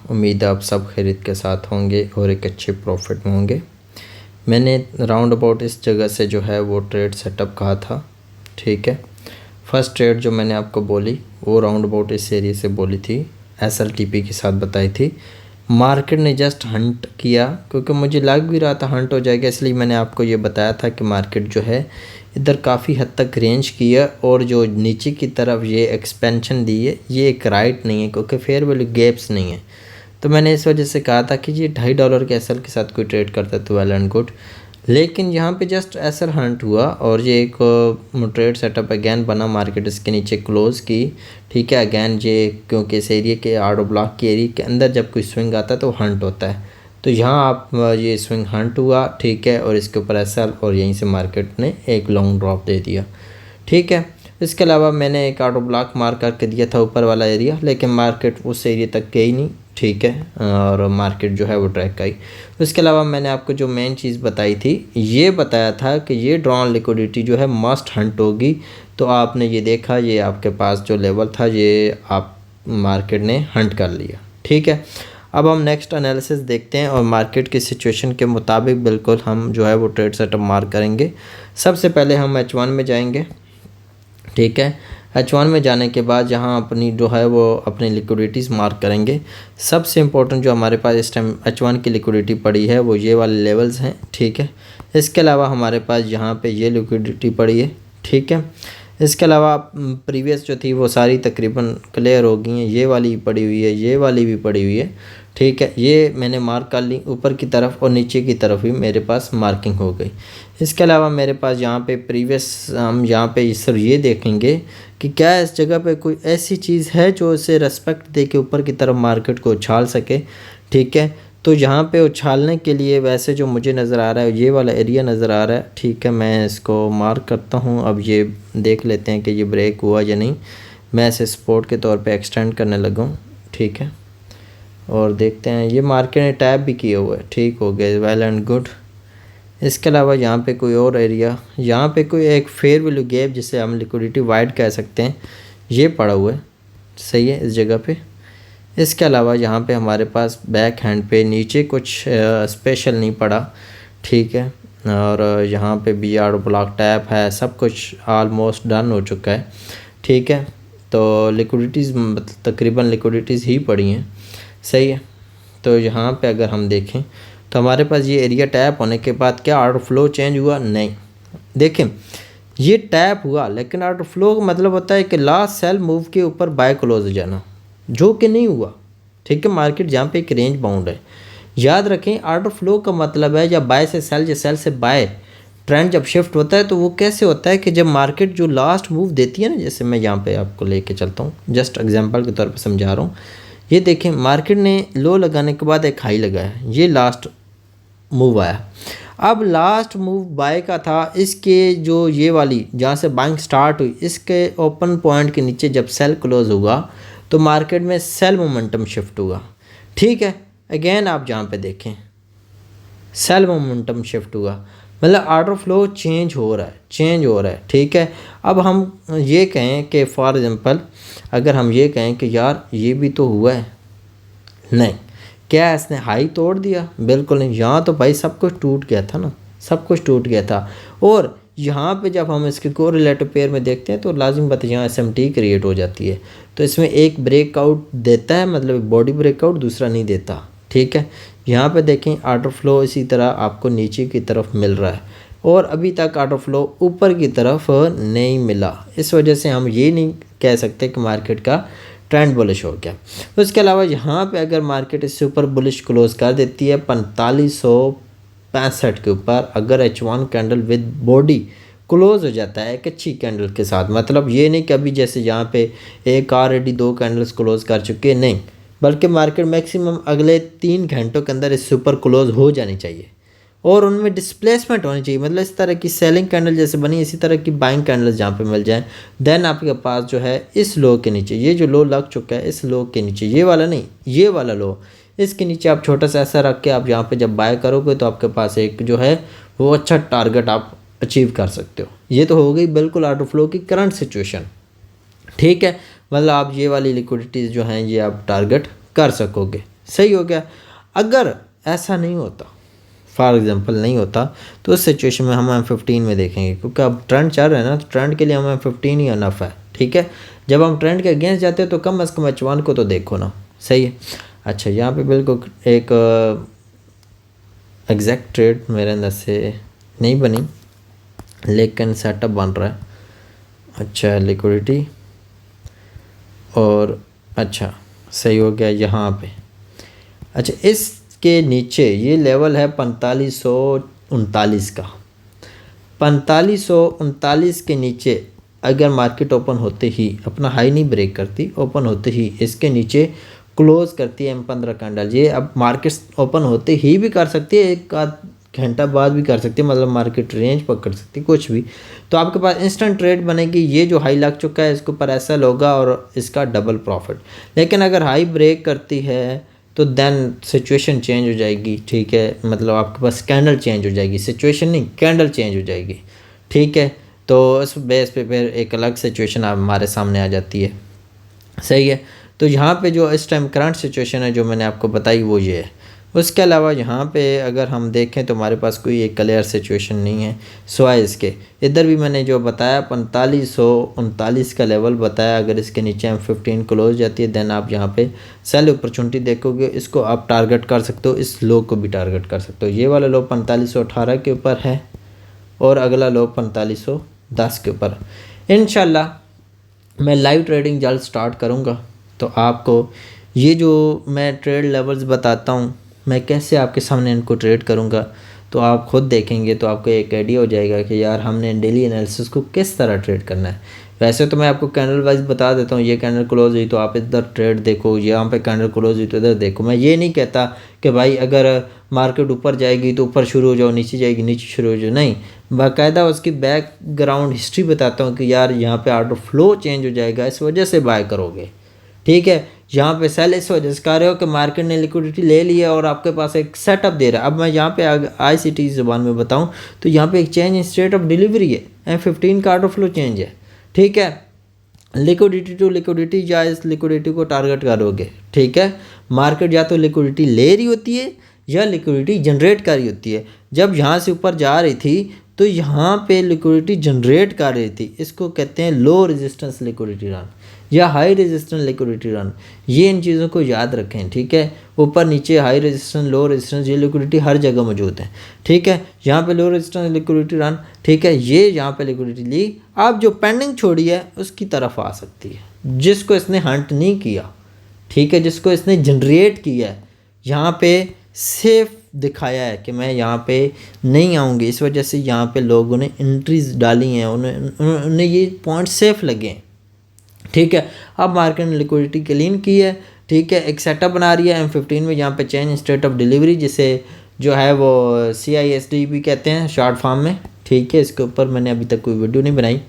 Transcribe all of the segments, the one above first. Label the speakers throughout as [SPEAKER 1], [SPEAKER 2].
[SPEAKER 1] उम्मीद है आप सब खैरियत के साथ होंगे और एक अच्छे प्रॉफिट में होंगे। मैंने राउंड अबाउट इस जगह से जो है वो ट्रेड सेटअप कहा था, ठीक है। फर्स्ट ट्रेड जो मैंने आपको बोली वो राउंड अबाउट इस एरिया से बोली थी, SLTP के साथ बताई थी। मार्केट ने जस्ट हंट किया, क्योंकि मुझे लग भी रहा था हंट हो जाएगा, इसलिए मैंने आपको ये बताया था कि मार्केट जो है इधर काफ़ी हद तक रेंज की है और जो नीचे की तरफ ये एक्सपेंशन दी है ये एक राइट नहीं है, क्योंकि फेयर वैल्यू गैप्स नहीं है। तो मैंने इस वजह से कहा था कि ये $2.5 के एसएल के साथ कोई ट्रेड करता तो वेल एंड गुड, लेकिन यहाँ पे जस्ट एसएल हंट हुआ और ये एक ट्रेड सेटअप अगैन बना, मार्केट इसके नीचे क्लोज की, ठीक है। अगैन ये क्योंकि इस एरिया के आर्डर ब्लॉक के एरिया के अंदर जब कोई स्विंग आता है तो हंट होता है, तो यहाँ आप ये स्विंग हंट हुआ, ठीक है, और इसके ऊपर एसएल और यहीं से मार्केट ने एक लॉन्ग ड्रॉप दे दिया, ठीक है। इसके अलावा मैंने एक आर्डर ब्लॉक मार करके दिया था ऊपर वाला एरिया, लेकिन मार्केट उस एरिया तक गई नहीं, ठीक है, और मार्केट जो है वो ट्रैक आई। उसके अलावा मैंने आपको जो मेन चीज़ बताई थी, ये बताया था कि ये ड्रॉन लिक्विडिटी जो है मस्ट हंट होगी। तो आपने ये देखा, ये आपके पास जो लेवल था ये आप मार्केट ने हंट कर लिया, ठीक है। अब हम नेक्स्ट एनालिसिस देखते हैं और मार्केट की सिचुएशन के मुताबिक बिल्कुल हम जो है वो ट्रेड सेटअप मार्क करेंगे। सबसे पहले हम H1 में जाएंगे, ठीक है। H1 में जाने के बाद जहाँ अपनी जो है वो अपनी लिक्विडिटीज़ मार्क करेंगे। सबसे इम्पोर्टेंट जो हमारे पास इस टाइम H1 की लिक्विडिटी पड़ी है वो ये वाले लेवल्स हैं, ठीक है। इसके अलावा हमारे पास यहाँ पे ये लिक्विडिटी पड़ी है, ठीक है। इसके अलावा प्रीवियस जो थी वो सारी तकरीबन क्लियर हो गई हैं, ये वाली पड़ी हुई है, ये वाली भी पड़ी हुई है, ठीक है। ये मैंने मार्क कर ली ऊपर की तरफ और नीचे की तरफ भी मेरे पास मार्किंग हो गई। इसके अलावा मेरे पास यहाँ पे प्रीवियस हम यहाँ पे सर ये देखेंगे कि क्या इस जगह पे कोई ऐसी चीज़ है जो इसे रेस्पेक्ट दे के ऊपर की तरफ मार्केट को उछाल सके, ठीक है। तो यहाँ पे उछालने के लिए वैसे जो मुझे नज़र आ रहा है ये वाला एरिया नज़र आ रहा है, ठीक है। मैं इसको मार्क करता हूँ, अब ये देख लेते हैं कि ये ब्रेक हुआ या नहीं। मैं इसे सपोर्ट के तौर पे एक्सटेंड करने लगा हूँ, ठीक है, और देखते हैं। ये मार्केट ने टैप भी किया हुआ है, ठीक हो गया, वेल एंड गुड। इसके अलावा यहाँ पे कोई और एरिया, यहाँ पे कोई एक फेयर वैल्यू गैप जिसे हम लिक्विडिटी वाइड कह सकते हैं, ये पड़ा हुआ है, सही है, इस जगह पे। इसके अलावा यहाँ पे हमारे पास बैक हैंड पे नीचे कुछ स्पेशल नहीं पड़ा, ठीक है, और यहाँ पे भी आर्डर ब्लॉक टैप है, सब कुछ ऑलमोस्ट डन हो चुका है, ठीक है। तो लिक्विडिटीज़ तकरीबन लिक्विडिटीज़ ही पड़ी हैं, सही है। तो यहाँ पे अगर हम देखें तो हमारे पास ये एरिया टैप होने के बाद क्या ऑर्डर फ्लो चेंज हुआ? नहीं। देखें ये टैप हुआ, लेकिन ऑर्डर फ्लो का मतलब होता है कि लास्ट सेल मूव के ऊपर बाय क्लोज हो जाना, जो कि नहीं हुआ, ठीक है। मार्केट जहाँ पे एक रेंज बाउंड है, याद रखें ऑर्डर फ्लो का मतलब है जब बाय से सेल या सेल से बाय ट्रेंड जब शिफ्ट होता है तो वो कैसे होता है कि जब मार्केट जो लास्ट मूव देती है ना, जैसे मैं यहाँ पे आपको लेके चलता हूँ, जस्ट एग्जांपल के तौर पे समझा रहा हूँ। ये देखें मार्केट ने लो लगाने के बाद एक हाई लगाया, ये लास्ट मूव आया। अब लास्ट मूव बाय का था, इसके जो ये वाली जहाँ से बाइंग स्टार्ट हुई, इसके ओपन पॉइंट के नीचे जब सेल क्लोज हुआ तो मार्केट में सेल मोमेंटम शिफ्ट हुआ, ठीक है। अगेन आप जहाँ पे देखें सेल मोमेंटम शिफ्ट हुआ, मतलब ऑर्डर फ्लो चेंज हो रहा है, ठीक है। अब हम ये कहें कि फॉर एग्जांपल अगर हम ये कहें कि यार ये भी तो हुआ है, नहीं, क्या इसने हाई तोड़ दिया? बिल्कुल नहीं, यहाँ तो भाई सब कुछ टूट गया था ना, सब कुछ टूट गया था। और यहाँ पे जब हम इसके कोरिलेटिव पेयर में देखते हैं तो लाजिम बात यहाँ SMT क्रिएट हो जाती है, तो इसमें एक ब्रेकआउट देता है, मतलब बॉडी ब्रेकआउट, दूसरा नहीं देता, ठीक है। यहाँ पे देखें ऑर्डर फ्लो इसी तरह आपको नीचे की तरफ मिल रहा है और अभी तक ऑर्डर फ्लो ऊपर की तरफ नहीं मिला, इस वजह से हम ये नहीं कह सकते कि मार्केट का ट्रेंड बुलिश हो गया। उसके अलावा यहाँ पे अगर मार्केट इससे ऊपर बुलिश क्लोज कर देती है 4565 के ऊपर, अगर H1 candle with body close हो जाता है एक अच्छी कैंडल के साथ, मतलब ये नहीं कि अभी जैसे यहाँ पे एक ऑलरेडी 2 कैंडल्स क्लोज कर चुके हैं, नहीं, बल्कि मार्केट मैक्सिमम अगले 3 घंटों के अंदर इससे ऊपर क्लोज हो जानी चाहिए और उनमें डिस्प्लेसमेंट होनी चाहिए, मतलब इस तरह की सेलिंग कैंडल जैसे बनी इसी तरह की बाइंग कैंडल्स जहाँ पे मिल जाएं, देन आपके पास जो है इस लो के नीचे, ये जो लो लग चुका है इस लो के नीचे, ये वाला नहीं, ये वाला लो, इसके नीचे आप छोटा सा ऐसा रख के आप यहाँ पे जब बाय करोगे तो आपके पास एक जो है वो अच्छा टारगेट आप अचीव कर सकते हो। ये तो हो गई बिल्कुल ऑर्डर फ्लो की करंट सिचुएशन, ठीक है, मतलब आप ये वाली लिक्विडिटीज़ जो हैं ये आप टारगेट कर सकोगे, सही हो गया। अगर ऐसा नहीं होता, फॉर एग्जांपल नहीं होता, तो उस सिचुएशन में हम M15 में देखेंगे, क्योंकि अब ट्रेंड चल रहा है ना, तो ट्रेंड के लिए हम M15 ही अनफ है। ठीक है, जब हम ट्रेंड के अगेंस्ट जाते हैं तो कम अज़ कम H1 को तो देखो ना। सही है। अच्छा, यहाँ पे बिल्कुल एक एग्जैक्ट ट्रेड मेरे अंदर से नहीं बनी, लेकिन सेटअप बन रहा है। अच्छा, लिक्विडिटी और अच्छा सही हो गया यहाँ पे। अच्छा, इसके नीचे ये लेवल है 4539 का। 4539 के नीचे अगर मार्केट ओपन होते ही अपना हाई नहीं ब्रेक करती, ओपन होते ही इसके नीचे क्लोज करती है M15 कैंडल, ये अब मार्केट ओपन होते ही भी कर सकती है, एक आध घंटा बाद भी कर सकती है, मतलब मार्केट रेंज पकड़ सकती है, कुछ भी। तो आपके पास इंस्टेंट ट्रेड बनेगी। ये जो हाई लग चुका है इसके ऊपर ऐसा होगा और इसका डबल प्रॉफिट। लेकिन अगर हाई ब्रेक करती है तो देन सिचुएशन चेंज हो जाएगी। ठीक है, मतलब आपके पास कैंडल चेंज हो जाएगी, सिचुएशन नहीं, कैंडल चेंज हो जाएगी। ठीक है, तो इस बेस पे फिर एक अलग सिचुएशन हमारे सामने आ जाती है। सही है। तो यहाँ पे जो इस टाइम करंट सिचुएशन है जो मैंने आपको बताई वो ये है। उसके अलावा यहाँ पे अगर हम देखें तो हमारे पास कोई एक क्लियर सिचुएशन नहीं है सिवाय इसके। इधर भी मैंने जो बताया 4539 का लेवल बताया, अगर इसके नीचे M15 क्लोज जाती है देन आप यहाँ पे सेल अपॉर्चुनिटी देखोगे। इसको आप टारगेट कर सकते हो, इस लो को भी टारगेट कर सकते हो। ये वाला लो 4518 के ऊपर है और अगला लो 4510 के ऊपर। इंशाल्लाह मैं लाइव ट्रेडिंग जल्द स्टार्ट करूँगा, तो आपको ये जो मैं ट्रेड लेवल्स बताता हूँ, मैं कैसे आपके सामने इनको ट्रेड करूँगा, तो आप खुद देखेंगे तो आपको एक आइडिया हो जाएगा कि यार हमने डेली एनालिसिस को किस तरह ट्रेड करना है। वैसे तो मैं आपको कैंडल वाइज बता देता हूँ, ये कैंडल क्लोज हुई तो आप इधर ट्रेड देखो, यहाँ पे कैंडल क्लोज हुई तो इधर देखो। मैं ये नहीं कहता कि भाई अगर मार्केट ऊपर जाएगी तो ऊपर शुरू हो जाओ, नीचे जाएगी नीचे शुरू हो जाओ, नहीं। बाकायदा उसकी बैकग्राउंड हिस्ट्री बताता हूँ कि यार यहाँ पे ऑर्डर फ्लो चेंज हो जाएगा, इस वजह से बाय करोगे। ठीक है, यहाँ पे सेल इस वजह से कर रहे हो कि मार्केट ने लिक्विडिटी ले लिया और आपके पास एक सेटअप दे रहा है। अब मैं यहाँ पे ICT ज़बान में बताऊँ तो यहाँ पे एक change in state of delivery है, M15 का ऑर्डर फ्लो चेंज है। ठीक है, लिक्विडिटी टू लिक्विडिटी या इस लिक्विडिटी को टारगेट करोगे। ठीक है, मार्केट या तो लिक्विडिटी ले रही होती है या लिक्विडिटी जनरेट कर रही होती है। जब यहाँ से ऊपर जा रही थी तो यहाँ पे लिक्विडिटी जनरेट कर रही थी, इसको कहते हैं लो रेजिस्टेंस लिक्विडिटी रन या हाई रेजिस्टेंस लिक्विडिटी रन। ये इन चीज़ों को याद रखें। ठीक है, ऊपर नीचे हाई रेजिस्टेंस लो रेजिस्टेंस, ये लिक्विडिटी हर जगह मौजूद है। ठीक है, यहाँ पे लो रेजिस्टेंस लिक्विडिटी रन। ठीक है, ये यहाँ पे लिक्विडिटी ली, आप जो पेंडिंग छोड़ी है उसकी तरफ आ सकती है, जिसको इसने हंट नहीं किया। ठीक है, जिसको इसने जनरेट किया है, यहाँ पे सेफ दिखाया है कि मैं यहाँ पे नहीं आऊँगी, इस वजह से यहाँ पे लोगों ने एंट्रीज डाली हैं, उन्हें ये पॉइंट सेफ लगे हैं। ठीक है, अब मार्केट ने लिक्विडिटी क्लीन की है। ठीक है, एक सेटअप बना रही है M15 में, यहाँ पे चेंज स्टेट ऑफ डिलीवरी जिसे जो है वो CISD भी कहते हैं शॉर्ट फॉर्म में। ठीक है, इसके ऊपर मैंने अभी तक कोई वीडियो नहीं बनाई।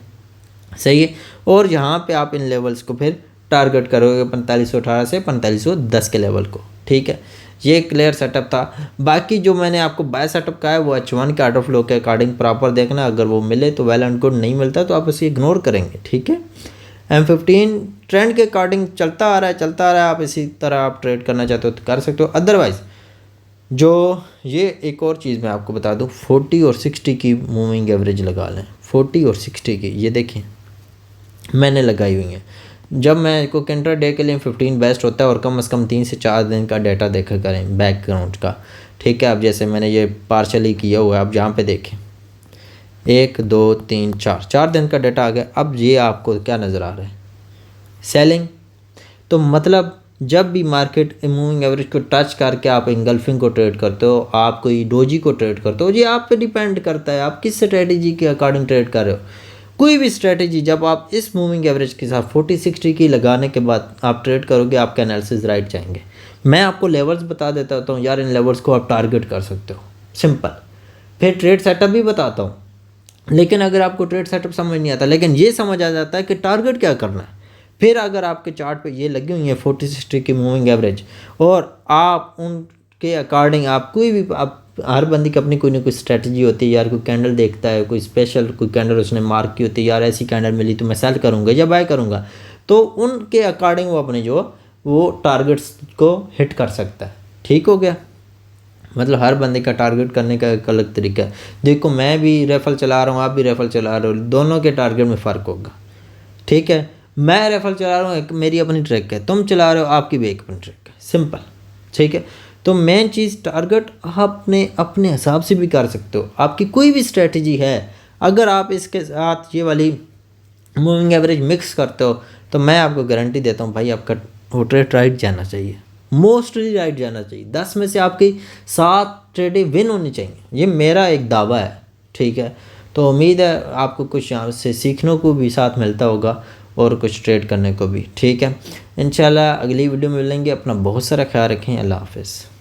[SPEAKER 1] सही है, और यहाँ पे आप इन लेवल्स को फिर टारगेट करोगे 4518 से 4510 के लेवल को। ठीक है, ये क्लियर सेटअप था। बाकी जो मैंने आपको बाय सेटअप कहा है वो H1 के ऑर्डर फ्लो के अकॉर्डिंग प्रॉपर देखना, अगर वो मिले तो वेल एंड गुड, नहीं मिलता तो आप इसे इग्नोर करेंगे। ठीक है, M15 ट्रेंड के अकॉर्डिंग चलता आ रहा है, आप इसी तरह आप ट्रेड करना चाहते हो तो कर सकते हो। अदरवाइज़ जो ये एक और चीज़ मैं आपको बता दूँ, 40 और 60 की मूविंग एवरेज लगा लें। 40 और 60 की ये देखें मैंने लगाई हुई है। जब मैं को इंट्रा डे के लिए 15 बेस्ट होता है और कम से कम 3 से 4 दिन का डाटा देखा करें बैकग्राउंड का। ठीक है, अब जैसे मैंने ये पार्शली किया हुआ है, अब जहाँ पे देखें 1 2 3 4 दिन का डाटा आ गया। अब ये आपको क्या नज़र आ रहा है, सेलिंग। तो मतलब जब भी मार्केट मूविंग एवरेज को टच करके आप इंगल्फिंग को ट्रेड करते हो, आप कोई डोजी को ट्रेड करते हो, ये आप पे डिपेंड करता है आप किस स्ट्रेटेजी के अकॉर्डिंग ट्रेड कर रहे हो। कोई भी स्ट्रेटेजी जब आप इस मूविंग एवरेज के साथ 40-60 की लगाने के बाद आप ट्रेड करोगे, आपका एनालिसिस राइट जाएंगे। मैं आपको लेवल्स बता देता हूँ यार, इन लेवल्स को आप टारगेट कर सकते हो, सिंपल। फिर ट्रेड सेटअप भी बताता हूँ, लेकिन अगर आपको ट्रेड सेटअप समझ नहीं आता, लेकिन ये समझ आ जाता है कि टारगेट क्या करना है। फिर अगर आपके चार्ट पे ये लगी हुई है 40-60 की मूविंग एवरेज और आप उनके अकॉर्डिंग आप कोई भी, आप हर बंदी की अपनी कोई ना कोई स्ट्रेटजी होती है यार। कोई कैंडल देखता है, कोई स्पेशल कोई कैंडल उसने मार्क की होती है, यार ऐसी कैंडल मिली तो मैं सेल करूँगा या बाय करूँगा, तो उनके अकॉर्डिंग वो अपने जो वो टारगेट्स को हिट कर सकता है। ठीक हो गया, मतलब हर बंदे का टारगेट करने का एक अलग तरीका है। देखो मैं भी रेफल चला रहा हूँ, आप भी रेफल चला रहे हो, दोनों के टारगेट में फ़र्क होगा। ठीक है, मैं रेफल चला रहा हूँ, एक मेरी अपनी ट्रिक है, तुम चला रहे हो आपकी भी एक अपनी ट्रिक है, सिंपल। ठीक है, तो मेन चीज़ टारगेट आप अपने हिसाब से भी कर सकते हो। आपकी कोई भी स्ट्रेटजी है, अगर आप इसके साथ ये वाली मूविंग एवरेज मिक्स करते हो तो मैं आपको गारंटी देता हूँ भाई आपका वो ट्रेड राइट जाना चाहिए, मोस्टली राइट जाना चाहिए। 10 में से आपकी 7 ट्रेडें विन होनी चाहिए, ये मेरा एक दावा है। ठीक है, तो उम्मीद है आपको कुछ यहाँ से सीखने को भी साथ मिलता होगा और कुछ ट्रेड करने को भी। ठीक है, इंशाल्लाह अगली वीडियो में मिलेंगे। अपना बहुत सारा ख्याल रखें। अल्लाह हाफ़िज़।